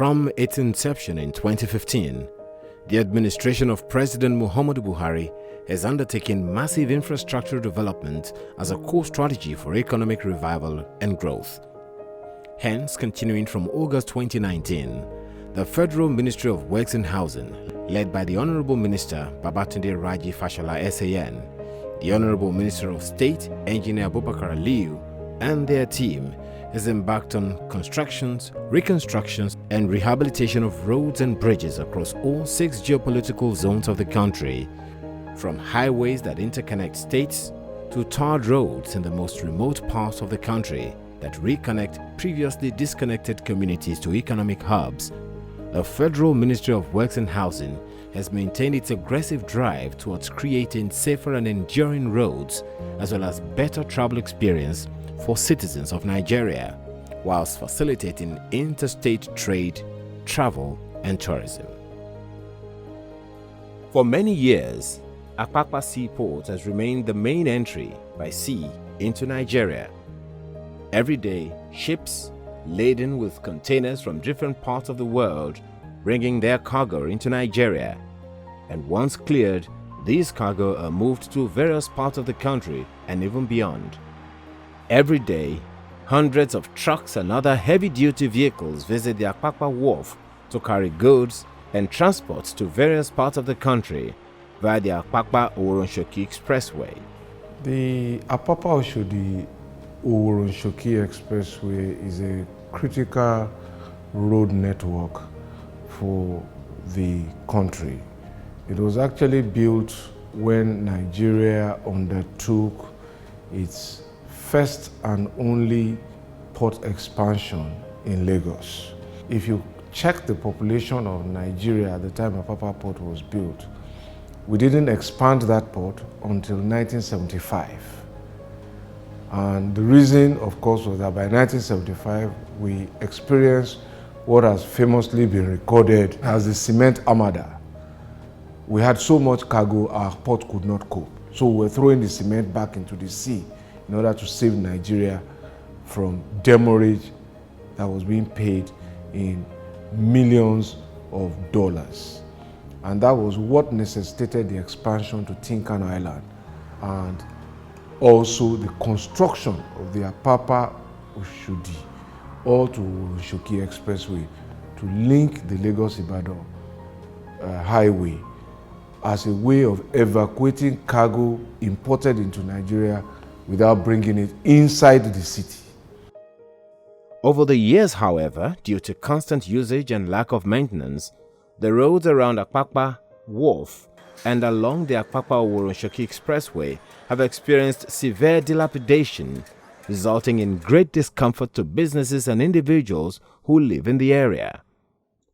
From its inception in 2015, the administration of President Muhammadu Buhari has undertaken massive infrastructure development as a core strategy for economic revival and growth. Hence, continuing from August 2019, the Federal Ministry of Works and Housing, led by the Honorable Minister Babatunde Raji Fashola SAN, the Honorable Minister of State Engineer Abubakar Aliyu, and their team, has embarked on constructions, reconstructions, and rehabilitation of roads and bridges across all 6 geopolitical zones of the country, from highways that interconnect states to tarred roads in the most remote parts of the country that reconnect previously disconnected communities to economic hubs. The Federal Ministry of Works and Housing has maintained its aggressive drive towards creating safer and enduring roads as well as better travel experience for citizens of Nigeria, whilst facilitating interstate trade, travel, and tourism. For many years, Apapa Seaport has remained the main entry by sea into Nigeria. Every day, ships laden with containers from different parts of the world bringing their cargo into Nigeria, and once cleared, these cargo are moved to various parts of the country and even beyond. Every day, hundreds of trucks and other heavy-duty vehicles visit the Apapa Wharf to carry goods and transport to various parts of the country via the Apapa-Oworonshoki Expressway. The Apapa-Oshodi Oworonshoki Expressway is a critical road network for the country. It was actually built when Nigeria undertook its first and only port expansion in Lagos. If you check the population of Nigeria at the time Apapa Port was built, we didn't expand that port until 1975. And the reason, of course, was that by 1975, we experienced what has famously been recorded as the cement armada. We had so much cargo, our port could not cope. So we were throwing the cement back into the sea in order to save Nigeria from demurrage that was being paid in millions of dollars. And that was what necessitated the expansion to Tinkan Island and also the construction of the Apapa-Oshodi or to Oworonshoki Expressway to link the Lagos-Ibadan highway as a way of evacuating cargo imported into Nigeria without bringing it inside the city. Over the years, however, due to constant usage and lack of maintenance, the roads around Apapa Wharf and along the Apapa-Oworonshoki Expressway have experienced severe dilapidation, resulting in great discomfort to businesses and individuals who live in the area.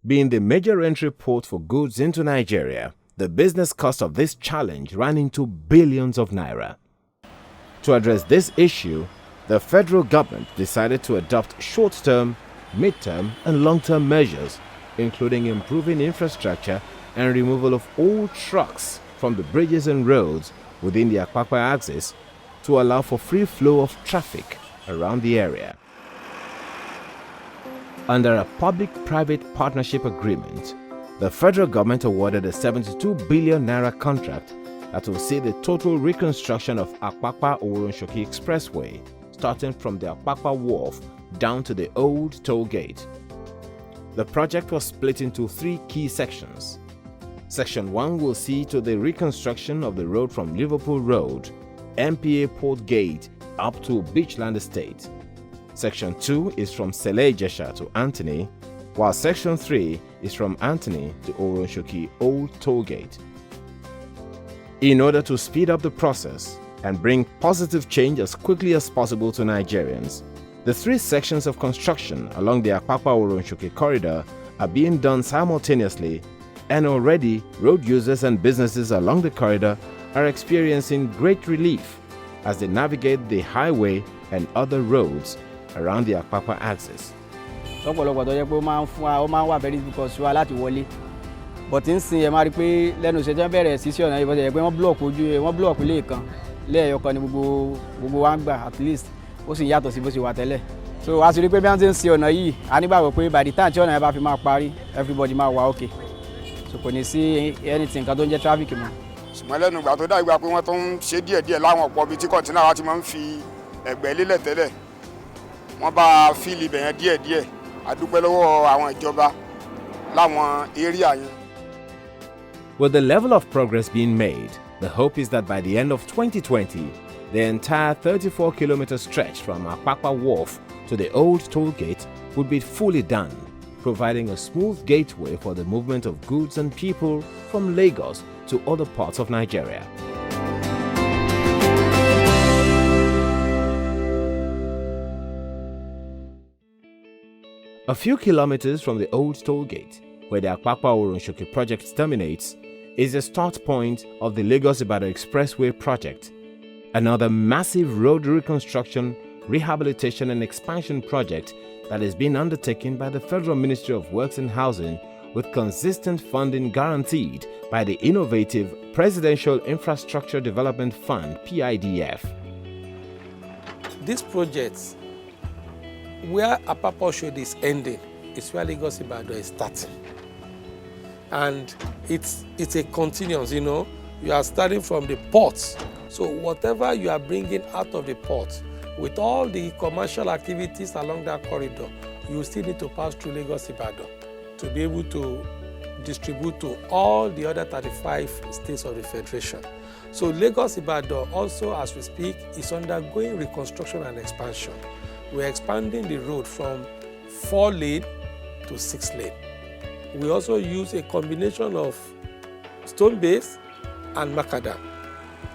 Being the major entry port for goods into Nigeria, the business cost of this challenge ran into billions of naira. To address this issue, the federal government decided to adopt short-term, mid-term, and long-term measures, including improving infrastructure and removal of all trucks from the bridges and roads within the Apapa axis to allow for free flow of traffic around the area. Under a public-private partnership agreement, the federal government awarded a 72 billion naira contract that will see the total reconstruction of Apapa-Oworonshoki Expressway, starting from the Apapa Wharf down to the old toll gate. The project was split into 3 key sections. Section 1 will see to the reconstruction of the road from Liverpool Road, MPA Port Gate up to Beachland Estate. Section 2 is from Sele Ijesha to Anthony, while Section 3 is from Anthony to Oworonshoki Old Toll Gate. In order to speed up the process and bring positive change as quickly as possible to Nigerians, the 3 sections of construction along the Apapa-Oworonshoki corridor are being done simultaneously, and already road users and businesses along the corridor are experiencing great relief as they navigate the highway and other roads around the Apapa axis. Lọ́pọ̀lọpọ̀ tó jẹ́ pé ó máa ń wà very difficult sí wa láti wọlé, but ń sin ẹ máa rí pé lẹ́nu ìṣẹ́jọ́ bẹ̀rẹ̀ sí ọ̀nà yìí bó ṣe jẹ́ pé wọ́n block ilé kan lẹ́ẹ̀yọkan ni gbogbo wa ń gbà at least ó sì yàtọ̀ sí bó ṣe wà tẹ́lẹ̀. So as you pé bí wọ́n ti ń ṣe ọ̀nà yìí, a nígbàgbọ́ pé by the time tí ọ̀nà yẹn bá fi máa parí, everybody máa wà okay. So kò ní sí anything kan tó ń jẹ́ traffic mọ́. Ṣùgbọ́n lẹ́nu ìgbà tó dá ìgbà pé wọ́n tó ń ṣe díẹ̀díẹ̀ láwọn ọ̀pọ̀ ibi tí kọ̀ǹtínà wa ti máa ń fi ẹ̀gbẹ́ lélẹ̀ tẹ́lẹ̀. Wọ́n bá fíìlì ibẹ̀ yẹn díẹ̀díẹ̀. A dúpẹ́ lọ́wọ́ àwọn ìjọba láwọn area yẹn. With the level of progress being made, the hope is that by the end of 2020, the entire 34-kilometer stretch from Apapa Wharf to the old toll gate would be fully done, providing a smooth gateway for the movement of goods and people from Lagos to other parts of Nigeria. A few kilometers from the old toll gate, where the Apapa-Oronshoki project terminates, is the start point of the Lagos-Ibadan Expressway project, another massive road reconstruction, rehabilitation and expansion project that is being undertaken by the Federal Ministry of Works and Housing with consistent funding guaranteed by the innovative Presidential Infrastructure Development Fund (PIDF). This project, where Apapa is ending, is where Lagos-Ibadan is starting. And it's a continuous, you know. You are starting from the port. So whatever you are bringing out of the port, with all the commercial activities along that corridor, you still need to pass through Lagos-Ibadan to be able to distribute to all the other 35 states of the Federation. So Lagos-Ibadan also, as we speak, is undergoing reconstruction and expansion. We're expanding the road from 4-lane to 6-lane. We also use a combination of stone base and macadam.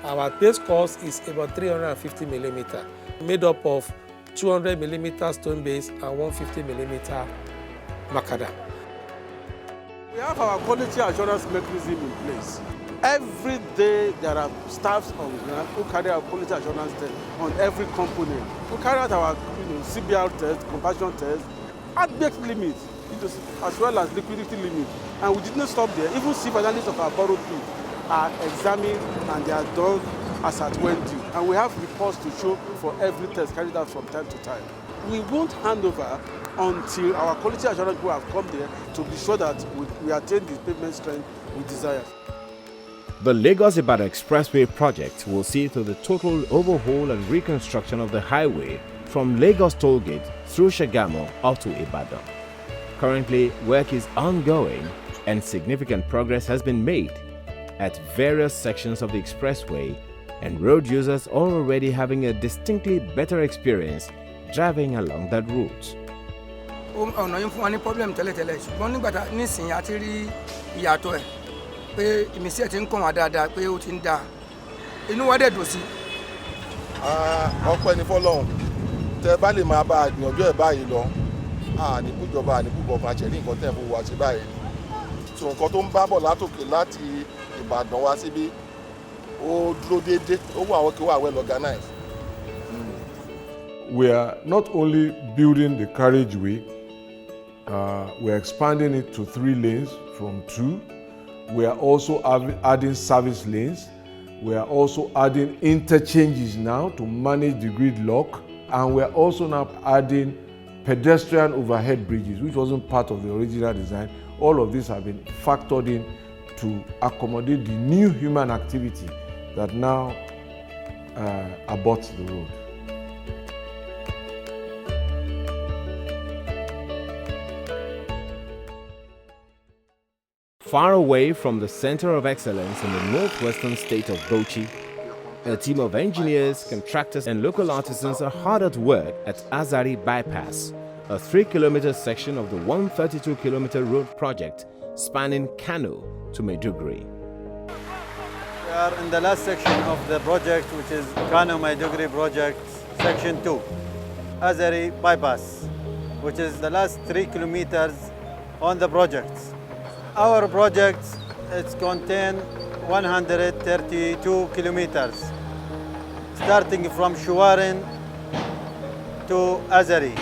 Our base cost is about 350 millimeter, made up of 200 millimeter stone base and 150 millimeter macadam. We have our quality assurance mechanism in place. Every day there are staffs on ground who carry out quality assurance test on every component. We carry out our CBR test, compassion test, at-bake limit, as well as liquidity limit. And we didn't stop there. Even chief analysts of our borrowed fleet are examined and they are done as at when due. And we have reports to show for every test carried out from time to time. We won't hand over until our quality assurance people have come there to be sure that we attain the pavement strength we desire. The Lagos-Ibadan Expressway project will see through the total overhaul and reconstruction of the highway from Lagos Tollgate through Shagamu up to Ibadan. Currently, work is ongoing and significant progress has been made at various sections of the expressway, and road users are already having a distinctly better experience driving along that route. ọ̀nà yìí fún wa ní problem tẹ́lẹ̀tẹ́lẹ̀ ṣùgbọ́n nígbà tá nísìnyí a ti rí ìyàtọ̀ ẹ̀ pé ìmísí ẹ̀ ti ń kàn wá dáadáa pé ó ti ń dáa inú wa dẹ̀ dùn sí. ọpẹ́ ni fọ́lọ́run tẹ́ bá lè máa bá àgbìyànjú ẹ̀ báyìí lọ àníkújọba àníkúgọba àṣẹrí nǹkan tẹ́ fún wa ṣe báyìí tó nǹkan tó ń bá bọ̀ látòkè láti Ìbàdàn wá síbí ó dúró déédéé ó wà wọ́n kí wà well organized. We are not only building the carriageway, we are expanding it to 3 lanes from 2. We are also adding service lanes. We are also adding interchanges now to manage the gridlock. And we are also now adding pedestrian overhead bridges, which wasn't part of the original design. All of these have been factored in to accommodate the new human activity that now abuts the road. Far away from the center of excellence in the northwestern state of Bauchi, a team of engineers, contractors and local artisans are hard at work at Azari Bypass, a 3-kilometer section of the 132-kilometer road project spanning Kano to Maiduguri. We are in the last section of the project, which is Kano-Maiduguri project, section 2, Azari Bypass, which is the last 3 kilometers on the project. Our project contains 132 kilometers, starting from Shuwarin to Azari,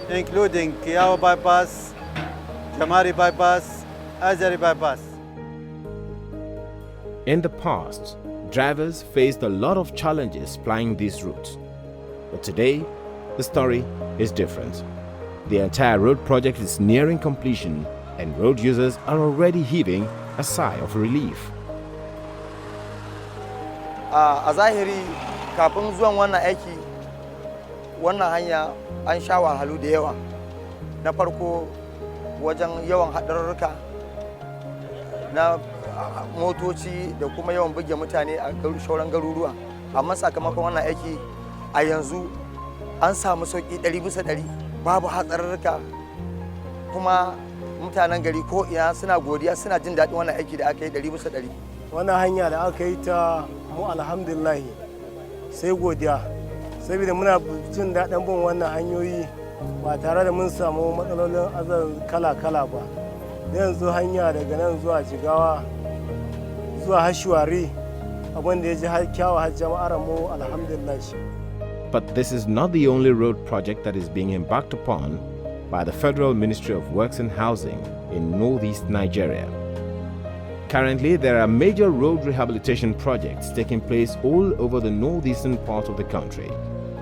including Kiao Bypass, Chamari Bypass, Azari Bypass. In the past, drivers faced a lot of challenges plying these routes. But today, the story is different. The entire road project is nearing completion and road users are already heaving a sigh of relief. A zahiri kafin zuwan wannan aiki wannan hanya an sha wahalu da yawa. Na farko wajen yawan haɗarurruka na motoci da kuma yawan buge mutane a sauran garuruwa. Amma sakamakon wannan aiki a yanzu an samu sauƙi 100%, babu hatsarurruka kuma mutanen gari ko ina suna godiya suna jin daɗin wannan aiki da aka yi 100%. Wannan hanya da aka yi ta mu alhamdulillah sai godiya saboda muna jin daɗin bin wannan hanyoyi ba tare da mun samu matsalolin azar kala-kala ba. Yanzu hanya daga nan zuwa Jigawa zuwa Hashiwari abin da ya ji kyawu har jama'ar mu alhamdulillah. But this is not the only road project that is being embarked upon by the Federal Ministry of Works and Housing in northeast Nigeria. Currently, there are major road rehabilitation projects taking place all over the northeastern part of the country.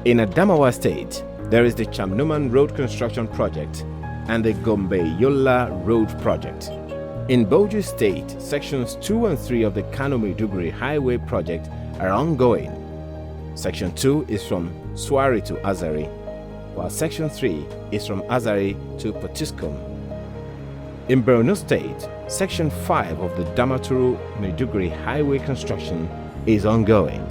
In Adamawa State, there is the Chamnuman Road Construction Project and the Gombe-Yola Road Project. In Bauchi State, Sections 2 and 3 of the Kano-Maiduguri Highway Project are ongoing. Section 2 is from Swari to Azari, while Section 3 is from Azari to Potiskum. In Borno State, Section 5 of the Damaturu-Maiduguri Highway construction is ongoing.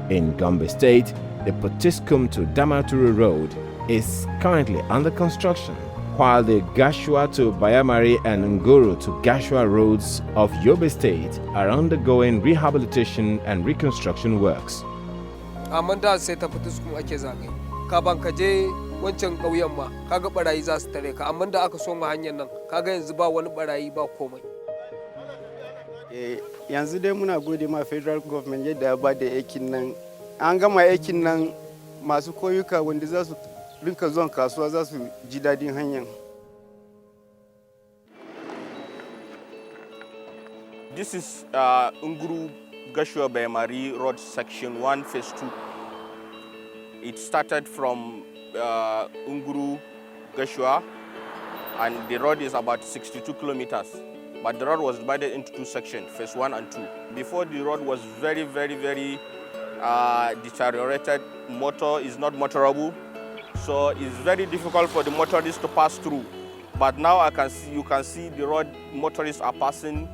In Gombe State, the Potiskum to Damaturu Road is currently under construction, while the Gashua to Bayamari and Nguru to Gashua roads of Yobe State are undergoing rehabilitation and reconstruction works. Amma da sai ta Potiskum ake zagaye. Ka ban ka je wancan ƙauyen ma kaga barayi za su tare ka, amma da aka soma hanyar nan kaga yanzu ba wani barayi ba komai. Yanzu dai muna gode ma federal government yadda ya ba da aikin nan. An gama aikin nan masu koyuka wanda za su rinka zuwan kasuwa za su ji dadin hanyar. This is Nguru Gashua Bayamari Road Section 1 Phase 2. It started from Nguru Gashua and the road is about 62 kilometers. But the road was divided into two sections, Phase 1 and 2. Before the road was very deteriorated. Motor is not motorable, so it's very difficult for the motorists to pass through. But now you can see the road motorists are passing.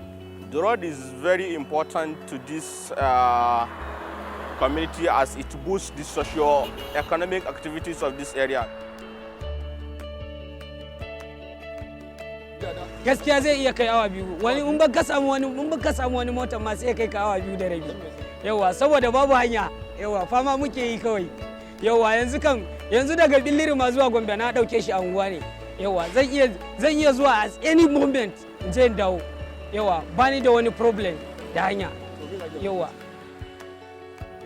The road is very important to this community as it boosts the socio-economic activities of this area. Gaskiya zai iya kai awa biyu. Wani in baka samu wani motar ma sai kai ka awa biyu da rabi. Yawa saboda babu hanya. Yawa fama muke yi kawai. Yawa yanzu daga Billiri ma zuwa Gombe na dauke shi a unguwa ne. Yawa zan iya zuwa at any moment in je dawo. Yawa bani da wani problem da hanya. Yawa.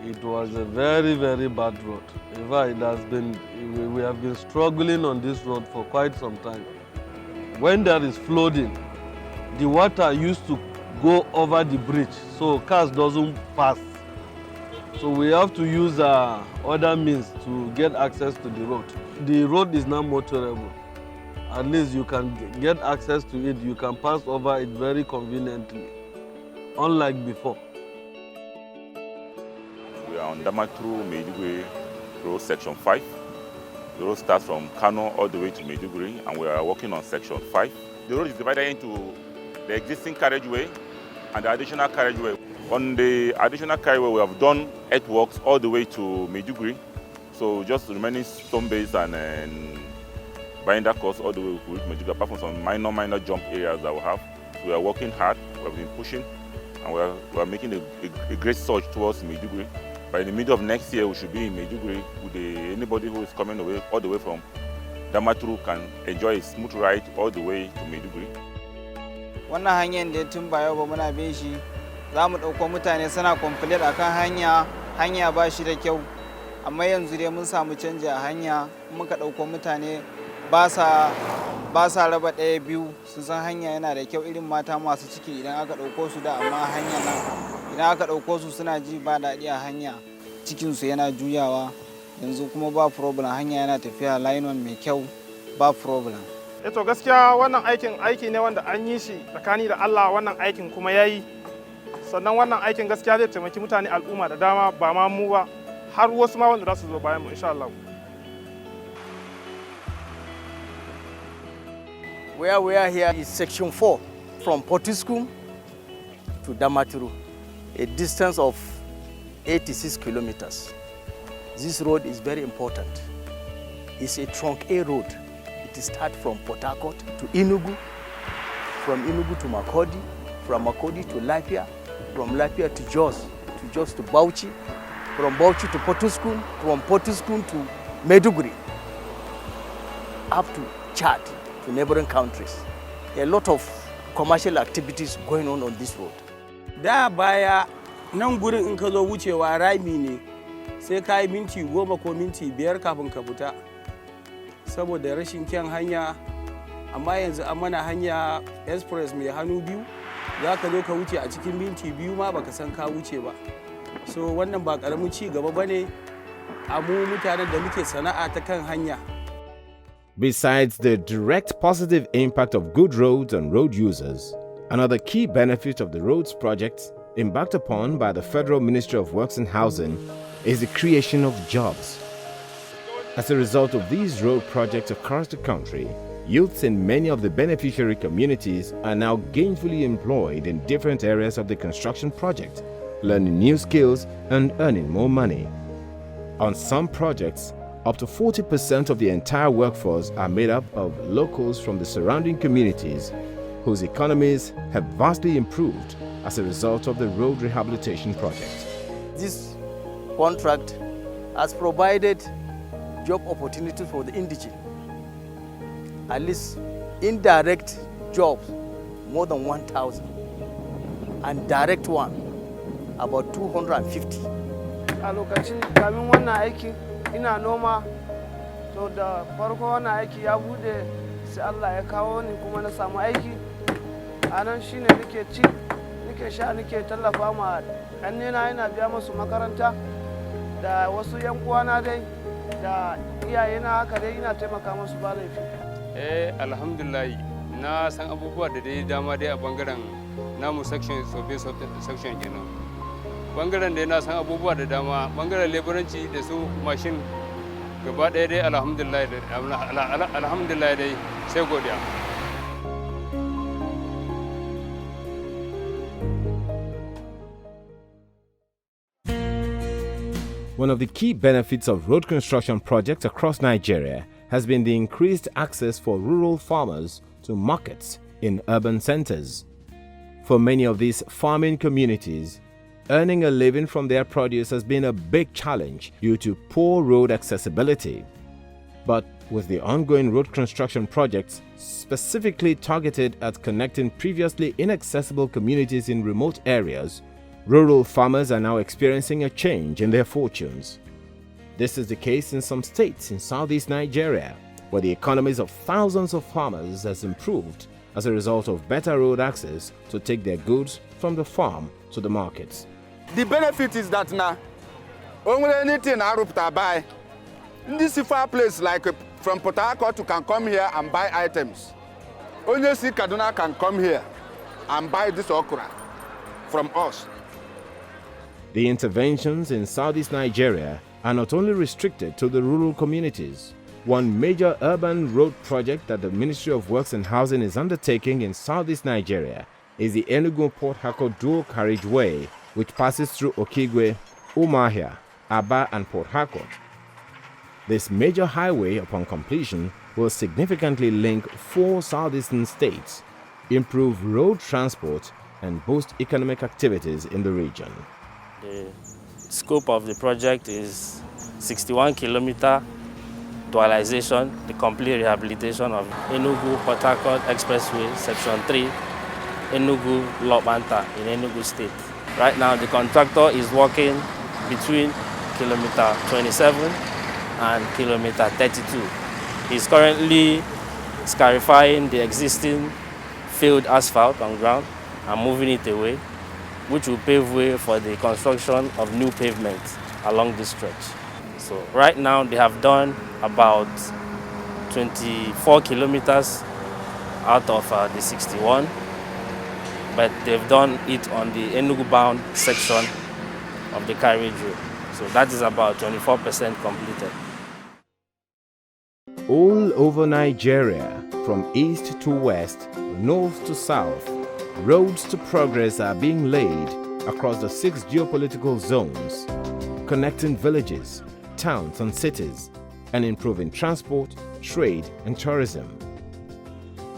It was a very bad road. In fact, we have been struggling on this road for quite some time. When there is flooding, the water used to go over the bridge, so cars doesn't pass. So we have to use other means to get access to the road. The road is now motorable. At least you can get access to it. You can pass over it very conveniently, unlike before. We are on Damaturu Maiduguri Road Section 5. The road starts from Kano all the way to Maiduguri, and we are working on Section 5. The road is divided into the existing carriageway and the additional carriageway. On the additional carriageway, we have done earthworks all the way to Maiduguri. So just the remaining stone base and binder course all the way to Maiduguri, apart from some minor jump areas that we have. So we are working hard, we have been pushing, and we are making a great surge towards Maiduguri. By the middle of next year, we should be in Maiduguri with anybody who is coming away all the way from Damaturu can enjoy a smooth ride all the way to Maiduguri. Wannan hanyar da tun ba yau ba muna bin shi, za mu ɗauko mutane suna complain akan hanya ba shi da kyau. Amma yanzu dai mun samu canji a hanya, muka ɗauko mutane ba sa raba ɗaya biyu, su san hanya yana da kyau irin mata masu ciki idan aka ɗauko su da amma hanya nan. Idan aka ɗauko su suna ji ba daɗi a hanya, cikinsu yana juyawa yanzu kuma ba problem, hanya yana tafiya line one mai kyau, ba problem. To gaskiya wannan aiki ne wanda an yi shi tsakani da Allah, wannan aikin kuma yayi. Sannan wannan aikin gaskiya zai taimaki mutane al'umma da dama, ba ma mu ba, har wasu ma wanda za su zo bayan mu insha Allah. Where we are here is section 4 from Potiskum to Damaturu, a distance of 86 kilometers. This road is very important. It's a trunk A road. It starts from Port Harcourt to Enugu, from Enugu to Makodi, from Makodi to Lafia, from Lafia to Jos to Bauchi, from Bauchi to Potiskum, from Potiskum to Maiduguri, up to Chad, to neighboring countries. A lot of commercial activities going on this road. Da baya nan gurin in ka zo wucewa rami ne, sai ka yi minti 10 ko minti 5 kafin ka fita saboda rashin kyan hanya. Amma yanzu an mana hanya express mai hannu biyu, za ka zo ka wuce a cikin minti 2 ma baka san ka wuce ba. So wannan ba karamin ci gaba bane a mu mutanen da muke sana'a ta kan hanya. Besides the direct positive impact of good roads on road users, another key benefit of the roads project embarked upon by the Federal Ministry of Works and Housing is the creation of jobs. As a result of these road projects across the country, youths in many of the beneficiary communities are now gainfully employed in different areas of the construction project, learning new skills and earning more money. On some projects, up to 40% of the entire workforce are made up of locals from the surrounding communities whose economies have vastly improved as a result of the road rehabilitation project. This contract has provided job opportunities for the indigent. At least indirect jobs, more than 1,000, and direct one, about 250. A lokacin kamin wannan aiki ina noma, to da farko wannan aiki ya bude sai Allah ya kawo ni kuma na samu aiki. Anan shine nake ci, nake sha, nake tallafa ma kannena, ina biya musu makaranta da wasu yan uwana dai da iyayena, haka dai ina taimaka musu ba laifi. Alhamdulillah na san abubuwa da dai dama dai a bangaren namu section section kenan. Bangaren dai na san abubuwa da dama, bangaren leburanci da su mashin gaba ɗaya dai alhamdulillah dai sai godiya. One of the key benefits of road construction projects across Nigeria has been the increased access for rural farmers to markets in urban centers. For many of these farming communities, earning a living from their produce has been a big challenge due to poor road accessibility. But with the ongoing road construction projects specifically targeted at connecting previously inaccessible communities in remote areas, rural farmers are now experiencing a change in their fortunes. This is the case in some states in southeast Nigeria, where the economies of thousands of farmers has improved as a result of better road access to take their goods from the farm to the markets. The benefit is that now, only anything I buy, in this far place like from Port Harcourt, you can come here and buy items. Only see Kaduna can come here and buy this okra from us. The interventions in southeast Nigeria are not only restricted to the rural communities. One major urban road project that the Ministry of Works and Housing is undertaking in southeast Nigeria is the Enugu-Port Harcourt dual carriageway, which passes through Okigwe, Umuahia, Aba and Port Harcourt. This major highway, upon completion, will significantly link 4 southeastern states, improve road transport and boost economic activities in the region. The scope of the project is 61 kilometer dualization, the complete rehabilitation of Enugu-Port Harcourt Expressway, Section 3, Enugu-Lobanta in Enugu State. Right now, the contractor is working between kilometer 27 and kilometer 32. He's currently scarifying the existing field asphalt on ground and moving it away, which will pave way for the construction of new pavement along this stretch. So right now they have done about 24 kilometers out of the 61, but they've done it on the Enugu-bound section of the carriage road. So that is about 24% completed. All over Nigeria, from east to west, north to south, roads to progress are being laid across the 6 geopolitical zones, connecting villages, towns and cities, and improving transport, trade and tourism.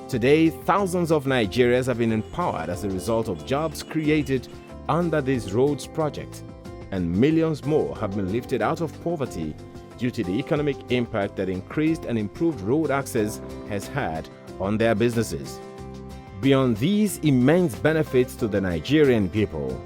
Today, thousands of Nigerians have been empowered as a result of jobs created under this roads project, and millions more have been lifted out of poverty due to the economic impact that increased and improved road access has had on their businesses. Beyond these immense benefits to the Nigerian people,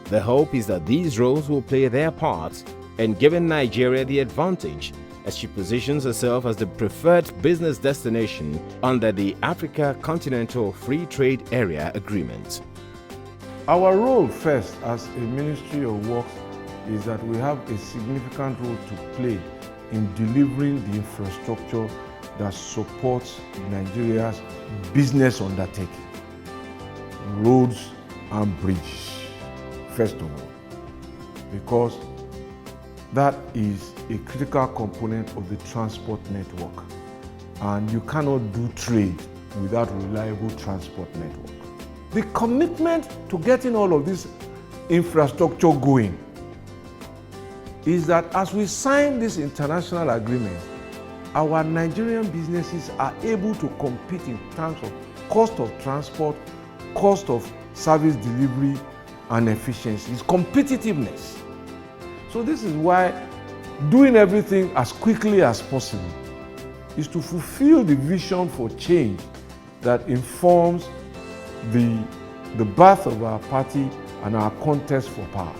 the hope is that these roads will play their part in giving Nigeria the advantage as she positions herself as the preferred business destination under the Africa Continental Free Trade Area Agreement. Our role first as a Ministry of Works is that we have a significant role to play in delivering the infrastructure that supports Nigeria's business undertaking, roads and bridges, first of all, because that is a critical component of the transport network, and you cannot do trade without reliable transport network. The commitment to getting all of this infrastructure going is that as we sign this international agreement, our Nigerian businesses are able to compete in terms of cost of transport, cost of service delivery, and efficiency. It's competitiveness. So this is why doing everything as quickly as possible is to fulfill the vision for change that informs the birth of our party and our contest for power.